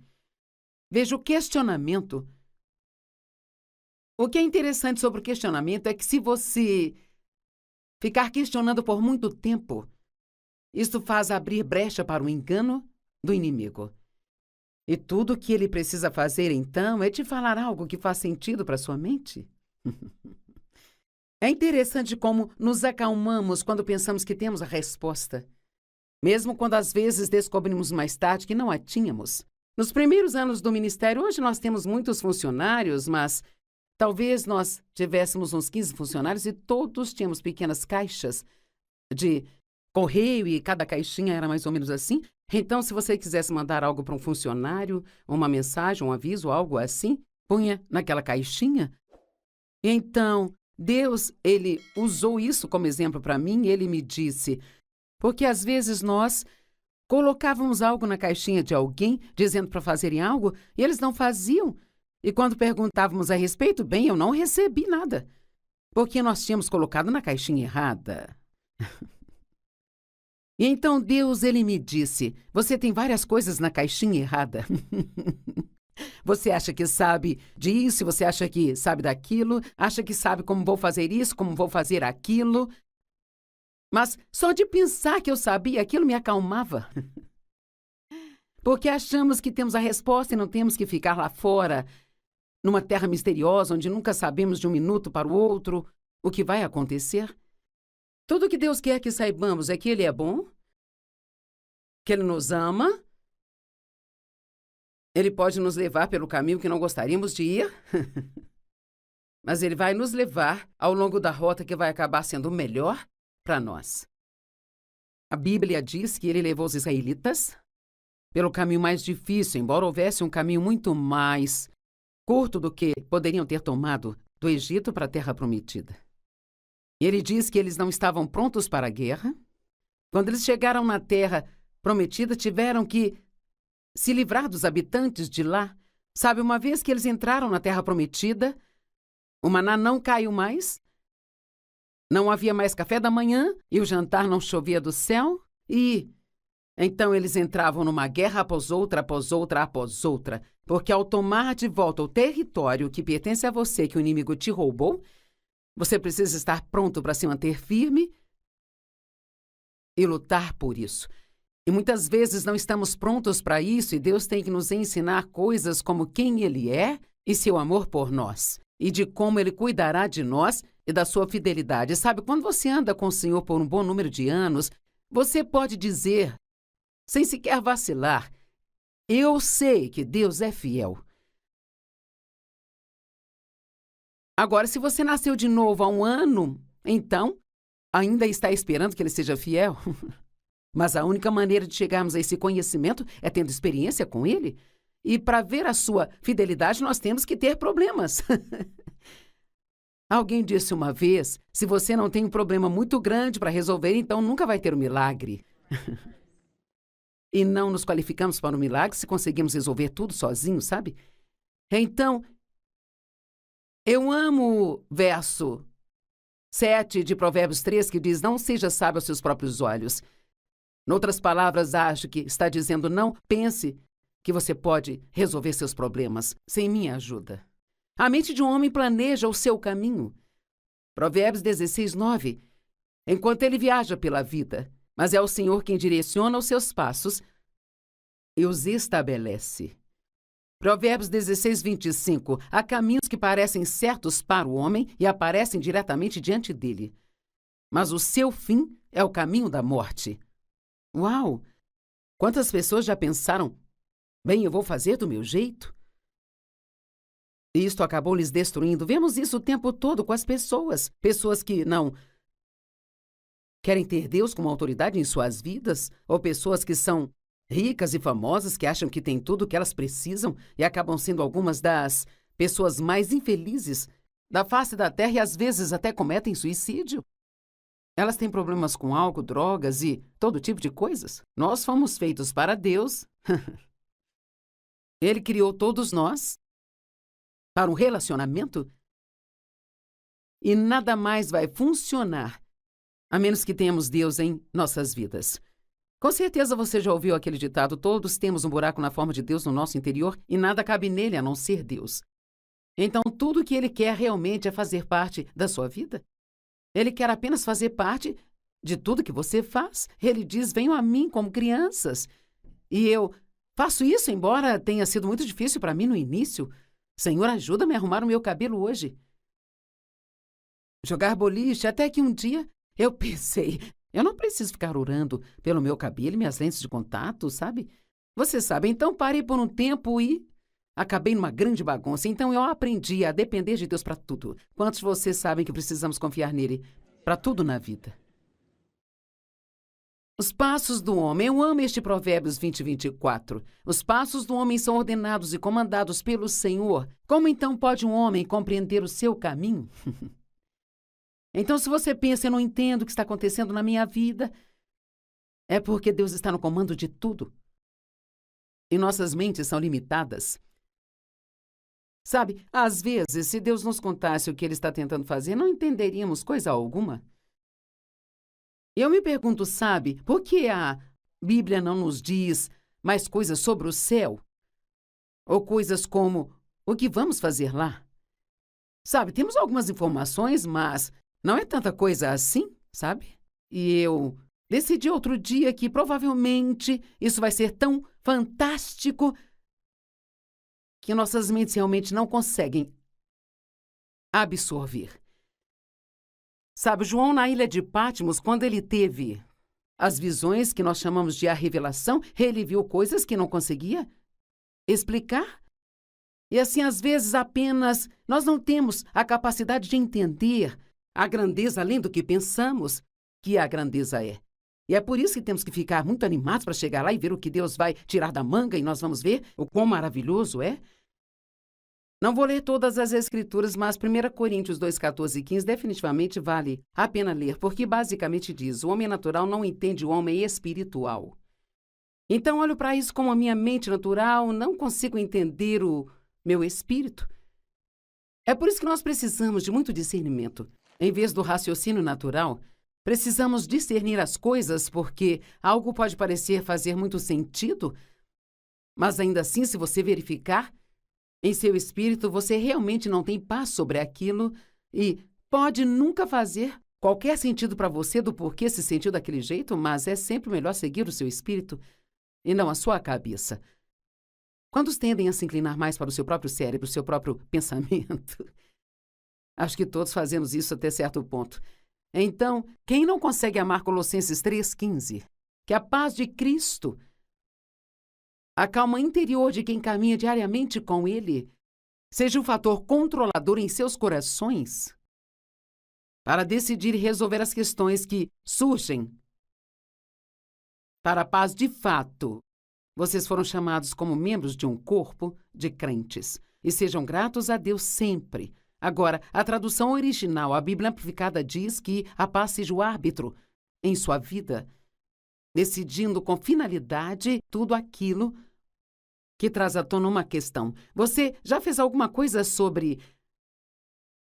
Veja, o questionamento. O que é interessante sobre o questionamento é que se você ficar questionando por muito tempo, isso faz abrir brecha para o engano do inimigo. E tudo o que ele precisa fazer, então, é te falar algo que faz sentido para sua mente. É interessante como nos acalmamos quando pensamos que temos a resposta, mesmo quando às vezes descobrimos mais tarde que não a tínhamos. Nos primeiros anos do ministério, hoje nós temos muitos funcionários, mas talvez nós tivéssemos uns 15 funcionários e todos tínhamos pequenas caixas de correio e cada caixinha era mais ou menos assim. Então, se você quisesse mandar algo para um funcionário, uma mensagem, um aviso, algo assim, punha naquela caixinha. Então, Deus, Ele usou isso como exemplo para mim. Ele me disse, porque às vezes nós colocávamos algo na caixinha de alguém, dizendo para fazerem algo, e eles não faziam. E quando perguntávamos a respeito, bem, eu não recebi nada, porque nós tínhamos colocado na caixinha errada. E então Deus, Ele me disse, você tem várias coisas na caixinha errada. Você acha que sabe disso, você acha que sabe daquilo, acha que sabe como vou fazer isso, como vou fazer aquilo. Mas só de pensar que eu sabia, aquilo me acalmava. Porque achamos que temos a resposta e não temos que ficar lá fora, numa terra misteriosa, onde nunca sabemos de um minuto para o outro o que vai acontecer. Tudo que Deus quer que saibamos é que Ele é bom, que Ele nos ama. Ele pode nos levar pelo caminho que não gostaríamos de ir, mas Ele vai nos levar ao longo da rota que vai acabar sendo melhor para nós. A Bíblia diz que Ele levou os israelitas pelo caminho mais difícil, embora houvesse um caminho muito mais curto do que poderiam ter tomado do Egito para a Terra Prometida. Ele diz que eles não estavam prontos para a guerra. Quando eles chegaram na Terra Prometida, tiveram que se livrar dos habitantes de lá. Sabe, uma vez que eles entraram na Terra Prometida, o maná não caiu mais, não havia mais café da manhã e o jantar não chovia do céu. E então eles entravam numa guerra após outra, após outra, após outra. Porque ao tomar de volta o território que pertence a você, que o inimigo te roubou, você precisa estar pronto para se manter firme e lutar por isso. E muitas vezes não estamos prontos para isso e Deus tem que nos ensinar coisas como quem Ele é e seu amor por nós. E de como Ele cuidará de nós e da sua fidelidade. Sabe, quando você anda com o Senhor por um bom número de anos, você pode dizer, sem sequer vacilar, eu sei que Deus é fiel. Agora, se você nasceu de novo há um ano, então, ainda está esperando que Ele seja fiel? Mas a única maneira de chegarmos a esse conhecimento é tendo experiência com Ele. E para ver a sua fidelidade, nós temos que ter problemas. Alguém disse uma vez, se você não tem um problema muito grande para resolver, então nunca vai ter um milagre. E não nos qualificamos para um milagre se conseguimos resolver tudo sozinhos, sabe? Então, eu amo o verso 7 de Provérbios 3, que diz, não seja sábio aos seus próprios olhos. Noutras palavras, acho que está dizendo, não pense que você pode resolver seus problemas sem minha ajuda. A mente de um homem planeja o seu caminho. Provérbios 16, 9. Enquanto ele viaja pela vida, mas é o Senhor quem direciona os seus passos e os estabelece. Provérbios 16, 25. Há caminhos que parecem certos para o homem e aparecem diretamente diante dele. Mas o seu fim é o caminho da morte. Uau! Quantas pessoas já pensaram, bem, eu vou fazer do meu jeito? E isto acabou lhes destruindo. Vemos isso o tempo todo com as pessoas. Pessoas que não querem ter Deus como autoridade em suas vidas, ou pessoas que são ricas e famosas, que acham que têm tudo o que elas precisam e acabam sendo algumas das pessoas mais infelizes da face da Terra e às vezes até cometem suicídio. Elas têm problemas com álcool, drogas e todo tipo de coisas. Nós fomos feitos para Deus. Ele criou todos nós para um relacionamento e nada mais vai funcionar a menos que tenhamos Deus em nossas vidas. Com certeza você já ouviu aquele ditado, todos temos um buraco na forma de Deus no nosso interior e nada cabe nele a não ser Deus. Então, tudo o que Ele quer realmente é fazer parte da sua vida. Ele quer apenas fazer parte de tudo que você faz. Ele diz, venham a mim como crianças. E eu faço isso, embora tenha sido muito difícil para mim no início. Senhor, ajuda-me a arrumar o meu cabelo hoje. Jogar boliche, até que um dia eu pensei, eu não preciso ficar orando pelo meu cabelo e minhas lentes de contato, sabe? Você sabe, então parei por um tempo e acabei numa grande bagunça. Então eu aprendi a depender de Deus para tudo. Quantos de vocês sabem que precisamos confiar nele para tudo na vida? Os passos do homem. Eu amo este Provérbios 20, 24. Os passos do homem são ordenados e comandados pelo Senhor. Como então pode um homem compreender o seu caminho? Então, se você pensa, eu não entendo o que está acontecendo na minha vida, é porque Deus está no comando de tudo. E nossas mentes são limitadas. Sabe, às vezes, se Deus nos contasse o que Ele está tentando fazer, não entenderíamos coisa alguma. Eu me pergunto, sabe, por que a Bíblia não nos diz mais coisas sobre o céu? Ou coisas como: o que vamos fazer lá? Sabe, temos algumas informações, mas não é tanta coisa assim, sabe? E eu decidi outro dia que provavelmente isso vai ser tão fantástico que nossas mentes realmente não conseguem absorver. Sabe, João, na ilha de Patmos, quando ele teve as visões que nós chamamos de a revelação, ele viu coisas que não conseguia explicar. E assim, às vezes, apenas nós não temos a capacidade de entender a grandeza além do que pensamos que a grandeza é. E é por isso que temos que ficar muito animados para chegar lá e ver o que Deus vai tirar da manga, e nós vamos ver o quão maravilhoso é. Não vou ler todas as Escrituras, mas 1 Coríntios 2, 14 e 15 definitivamente vale a pena ler, porque basicamente diz: o homem natural não entende o homem espiritual. Então, olho para isso como a minha mente natural, não consigo entender o meu espírito. É por isso que nós precisamos de muito discernimento. Em vez do raciocínio natural, precisamos discernir as coisas, porque algo pode parecer fazer muito sentido, mas ainda assim, se você verificar, em seu espírito, você realmente não tem paz sobre aquilo e pode nunca fazer qualquer sentido para você do porquê se sentiu daquele jeito, mas é sempre melhor seguir o seu espírito e não a sua cabeça. Quantos tendem a se inclinar mais para o seu próprio cérebro, o seu próprio pensamento? Acho que todos fazemos isso até certo ponto. Então, quem não consegue amar Colossenses 3,15, que a paz de Cristo, a calma interior de quem caminha diariamente com Ele, seja o fator controlador em seus corações para decidir e resolver as questões que surgem. Para a paz de fato, vocês foram chamados como membros de um corpo de crentes e sejam gratos a Deus sempre. Agora, a tradução original, a Bíblia Amplificada, diz que a paz seja o árbitro em sua vida, decidindo com finalidade tudo aquilo que traz à tona uma questão. Você já fez alguma coisa sobre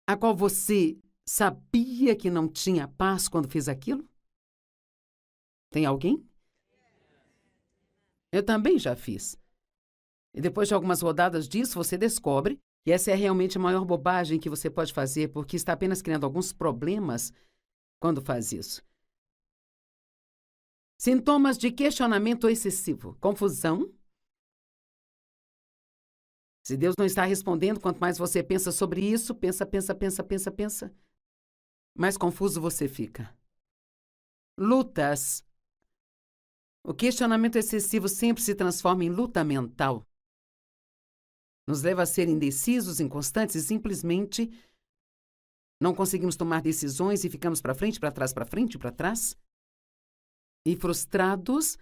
a qual você sabia que não tinha paz quando fez aquilo? Tem alguém? Eu também já fiz. E depois de algumas rodadas disso, você descobre que essa é realmente a maior bobagem que você pode fazer, porque está apenas criando alguns problemas quando faz isso. Sintomas de questionamento excessivo: confusão. Se Deus não está respondendo, quanto mais você pensa sobre isso, pensa, mais confuso você fica. Lutas. O questionamento excessivo sempre se transforma em luta mental. Nos leva a ser indecisos, inconstantes e simplesmente não conseguimos tomar decisões e ficamos para frente, para trás. E frustrados,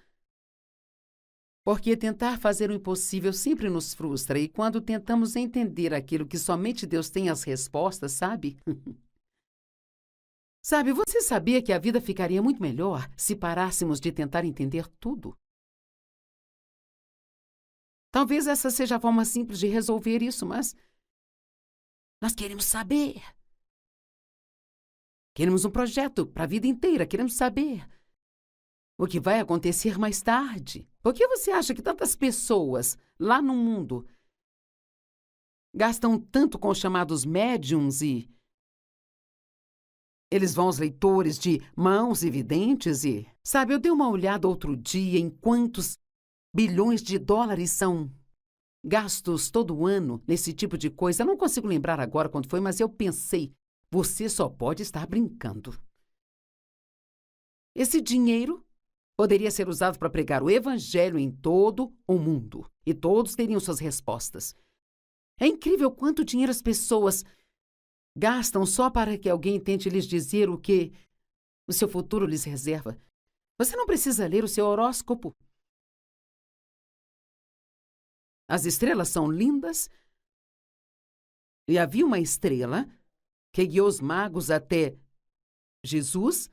porque tentar fazer o impossível sempre nos frustra. E quando tentamos entender aquilo que somente Deus tem as respostas, sabe? Sabe, você sabia que a vida ficaria muito melhor se parássemos de tentar entender tudo? Talvez essa seja a forma simples de resolver isso, mas nós queremos saber. Queremos um projeto para a vida inteira, queremos saber o que vai acontecer mais tarde. Por que você acha que tantas pessoas lá no mundo gastam tanto com os chamados médiums e eles vão aos leitores de mãos e videntes e... Sabe, eu dei uma olhada outro dia em quantos bilhões de dólares são gastos todo ano nesse tipo de coisa. Eu não consigo lembrar agora quando foi, mas eu pensei, você só pode estar brincando. Esse dinheiro poderia ser usado para pregar o evangelho em todo o mundo e todos teriam suas respostas. É incrível quanto dinheiro as pessoas gastam só para que alguém tente lhes dizer o que o seu futuro lhes reserva. Você não precisa ler o seu horóscopo. As estrelas são lindas e havia uma estrela que guiou os magos até Jesus,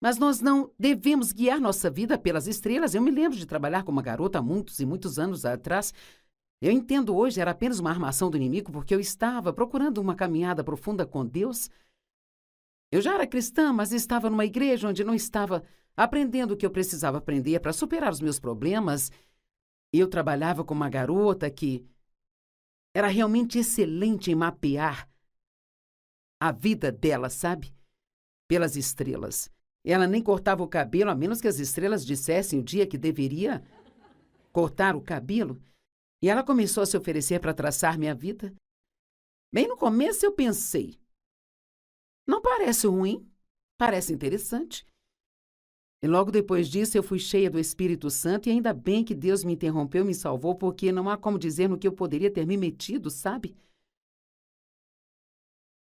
mas nós não devemos guiar nossa vida pelas estrelas. Eu me lembro de trabalhar com uma garota há muitos e muitos anos atrás. Eu entendo hoje, era apenas uma armação do inimigo, porque eu estava procurando uma caminhada profunda com Deus. Eu já era cristã, mas estava numa igreja onde não estava aprendendo o que eu precisava aprender para superar os meus problemas. E eu trabalhava com uma garota que era realmente excelente em mapear a vida dela, sabe? Pelas estrelas. Ela nem cortava o cabelo, a menos que as estrelas dissessem o dia que deveria cortar o cabelo. E ela começou a se oferecer para traçar minha vida. Bem no começo eu pensei, não parece ruim, parece interessante. E logo depois disso eu fui cheia do Espírito Santo e ainda bem que Deus me interrompeu e me salvou, porque não há como dizer no que eu poderia ter me metido, sabe?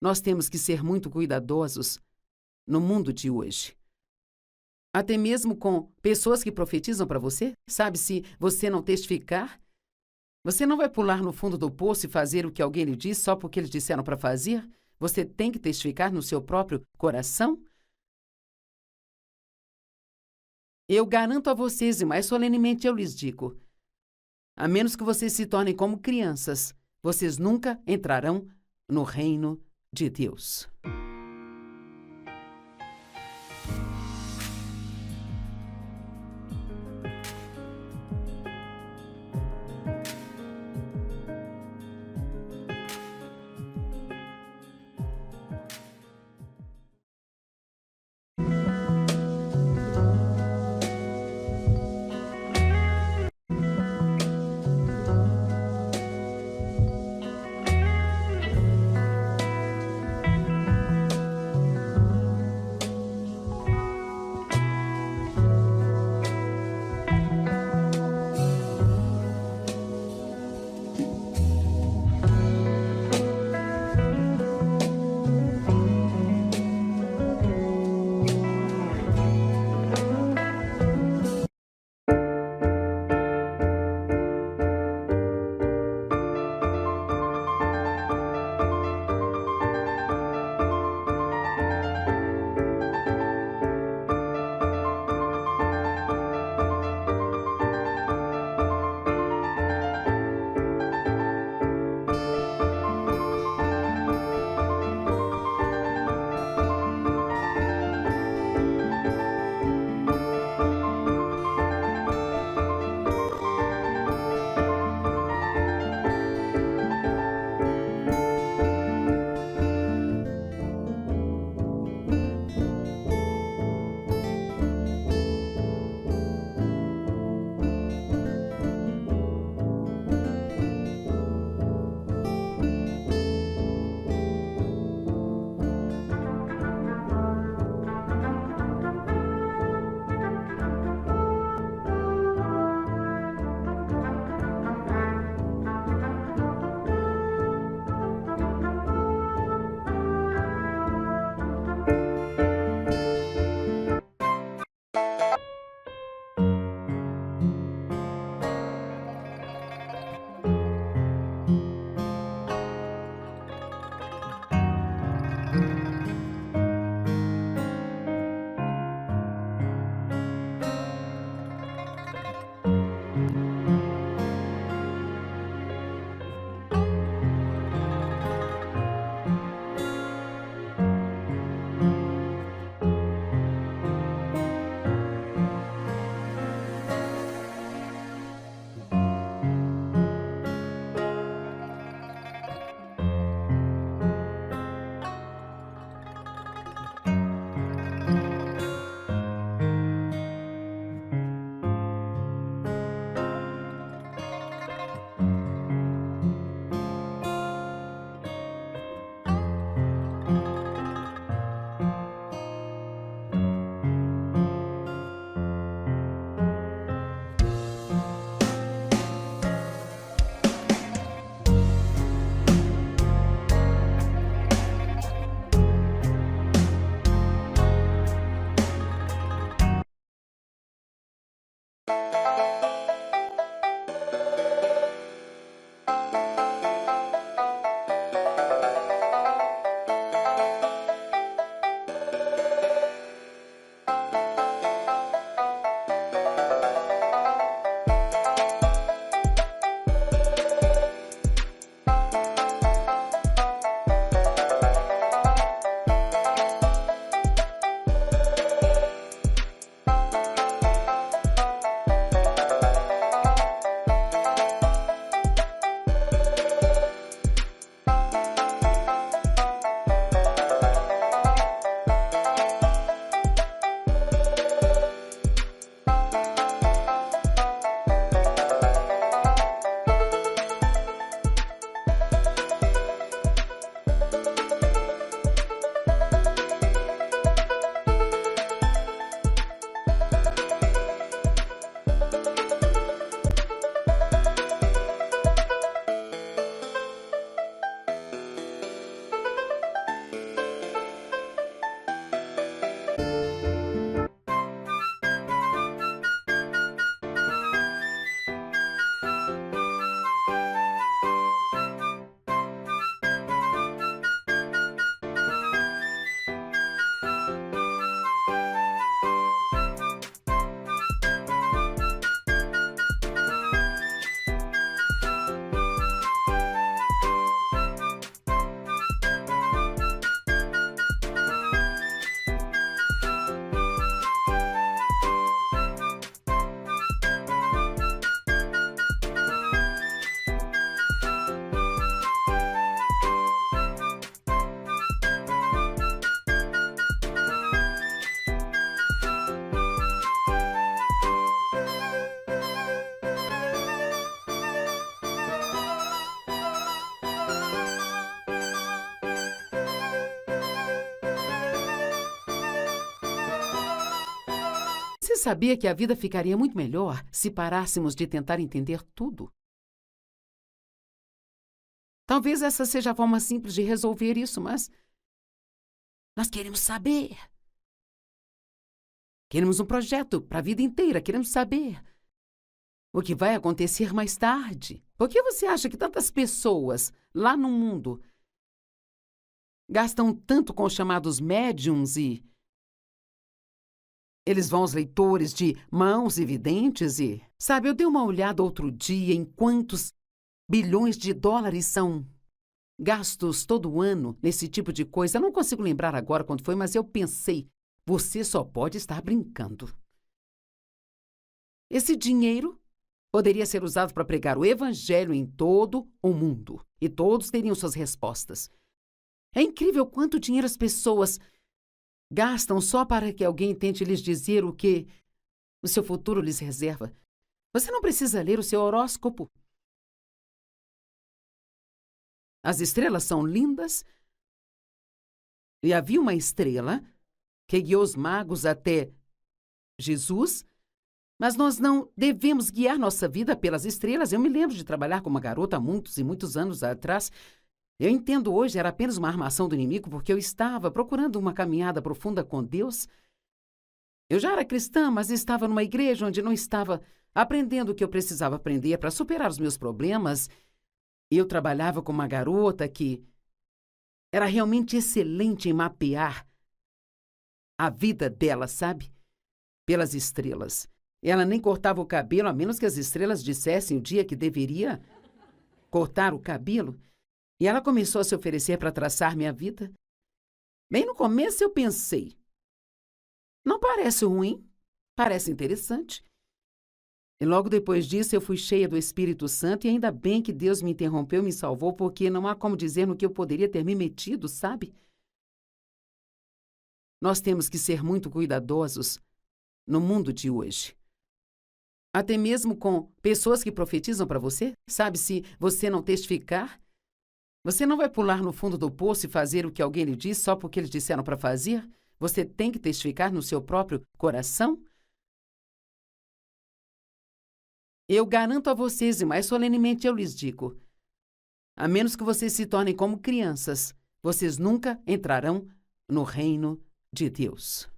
Nós temos que ser muito cuidadosos no mundo de hoje. Até mesmo com pessoas que profetizam para você, sabe, se você não testificar, você não vai pular no fundo do poço e fazer o que alguém lhe diz só porque eles disseram para fazer. Você tem que testificar no seu próprio coração. Eu garanto a vocês, e mais solenemente eu lhes digo, a menos que vocês se tornem como crianças, vocês nunca entrarão no reino de Deus. sabia que a vida ficaria muito melhor se parássemos de tentar entender tudo? Talvez essa seja a forma simples de resolver isso, mas nós queremos saber. Queremos um projeto para a vida inteira, queremos saber o que vai acontecer mais tarde. Por que você acha que tantas pessoas lá no mundo gastam tanto com os chamados médiums e eles vão aos leitores de mãos e videntes e... Sabe, eu dei uma olhada outro dia em quantos bilhões de dólares são gastos todo ano nesse tipo de coisa. Eu não consigo lembrar agora quando foi, mas eu pensei, você só pode estar brincando. Esse dinheiro poderia ser usado para pregar o evangelho em todo o mundo e todos teriam suas respostas. É incrível quanto dinheiro as pessoas gastam só para que alguém tente lhes dizer o que o seu futuro lhes reserva. Você não precisa ler o seu horóscopo. As estrelas são lindas e havia uma estrela que guiou os magos até Jesus, mas nós não devemos guiar nossa vida pelas estrelas. Eu me lembro de trabalhar com uma garota há muitos e muitos anos atrás. Eu entendo hoje, era apenas uma armação do inimigo, porque eu estava procurando uma caminhada profunda com Deus. Eu já era cristã, mas estava numa igreja onde não estava aprendendo o que eu precisava aprender para superar os meus problemas. E eu trabalhava com uma garota que era realmente excelente em mapear a vida dela, sabe? Pelas estrelas. Ela nem cortava o cabelo, a menos que as estrelas dissessem o dia que deveria cortar o cabelo. E ela começou a se oferecer para traçar minha vida. Bem no começo eu pensei, não parece ruim, parece interessante. E logo depois disso eu fui cheia do Espírito Santo e ainda bem que Deus me interrompeu e me salvou, porque não há como dizer no que eu poderia ter me metido, sabe? Nós temos que ser muito cuidadosos no mundo de hoje. Até mesmo com pessoas que profetizam para você, sabe, se você não testificar, você não vai pular no fundo do poço e fazer o que alguém lhe diz só porque eles disseram para fazer. Você tem que testificar no seu próprio coração. Eu garanto a vocês, e mais solenemente eu lhes digo, a menos que vocês se tornem como crianças, vocês nunca entrarão no reino de Deus.